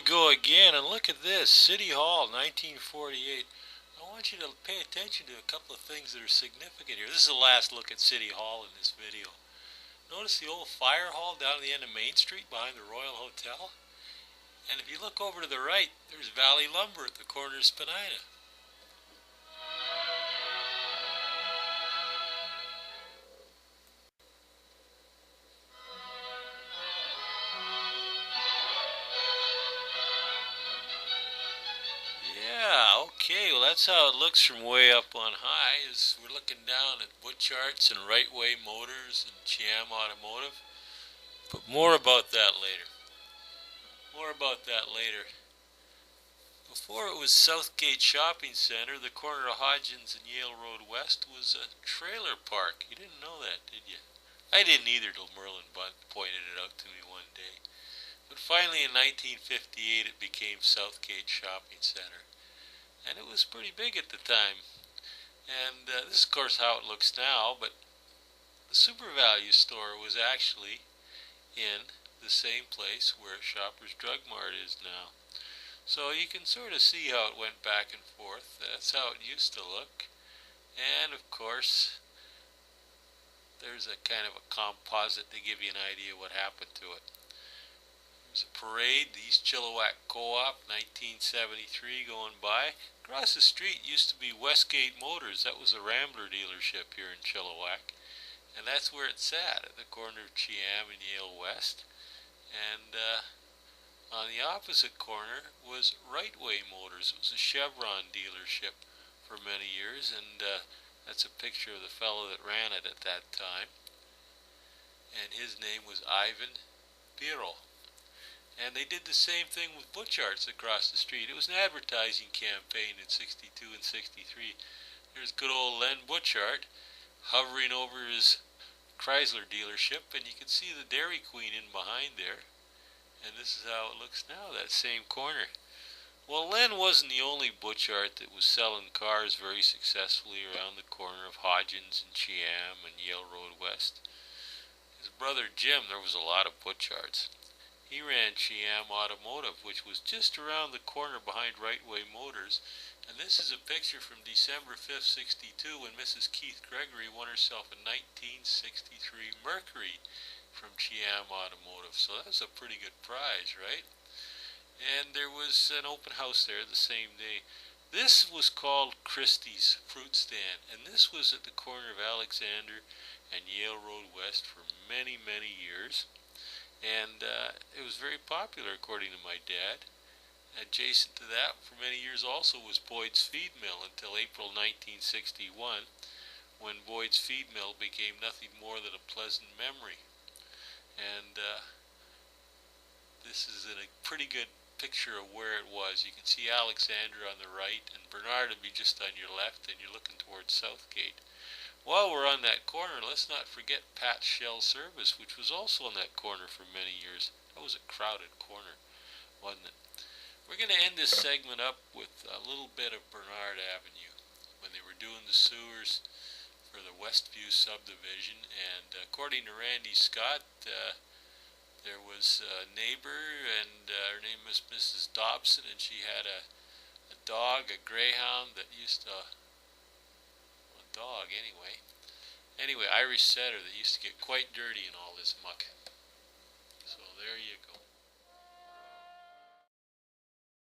go again, and look at this. City Hall, 1948. I want you to pay attention to a couple of things that are significant here. This is the last look at City Hall in this video. Notice the old fire hall down at the end of Main Street behind the Royal Hotel? And if you look over to the right, there's Valley Lumber at the corner of Spadina. Yeah, okay, well that's how it looks from way up on high, as we're looking down at Butcharts and Right Way Motors and Chiam Automotive. But more about that later. Before it was Southgate Shopping Center, the corner of Hodgins and Yale Road West was a trailer park. You didn't know that, did you? I didn't either till Merlin pointed it out to me one day. But finally in 1958 it became Southgate Shopping Center. And it was pretty big at the time. And this is of course how it looks now, but the Super Value store was actually in the same place where Shoppers Drug Mart is now. So you can sort of see how it went back and forth. That's how it used to look. And of course, there's a kind of a composite to give you an idea what happened to it. There's a parade, the East Chilliwack Co-op, 1973 going by. Across the street used to be Westgate Motors. That was a Rambler dealership here in Chilliwack. And that's where it sat, at the corner of Chiam and Yale West. And on the opposite corner was Right Way Motors. It was a Chevron dealership for many years, and that's a picture of the fellow that ran it at that time. And his name was Ivan Biro. And they did the same thing with Butcharts across the street. It was an advertising campaign in 62 and 63. There's good old Len Butchart hovering over his Chrysler dealership, and you can see the Dairy Queen in behind there. And this is how it looks now, that same corner. Well, Len wasn't the only Butchart that was selling cars very successfully around the corner of Hodgins and Chiam and Yale Road West. His brother Jim, there was a lot of Butcharts. He ran Chiam Automotive, which was just around the corner behind Right Way Motors. And this is a picture from December 5th, 62, when Mrs. Keith Gregory won herself a 1963 Mercury from Chiam Automotive. So that was a pretty good prize, right? And there was an open house there the same day. This was called Christie's Fruit Stand, and this was at the corner of Alexander and Yale Road West for many, many years. And it was very popular, according to my dad. Adjacent to that for many years also was Boyd's Feed Mill until April 1961, when Boyd's Feed Mill became nothing more than a pleasant memory. And this is a pretty good picture of where it was. You can see Alexander on the right, and Bernard would be just on your left, and you're looking towards Southgate. While we're on that corner, let's not forget Pat's Shell Service, which was also on that corner for many years. That was a crowded corner, wasn't it? We're going to end this segment up with a little bit of Bernard Avenue, when they were doing the sewers for the Westview subdivision. And according to Randy Scott, there was a neighbor, and her name was Mrs. Dobson, and she had a dog, a greyhound that used to... dog anyway, Irish setter that used to get quite dirty in all this muck.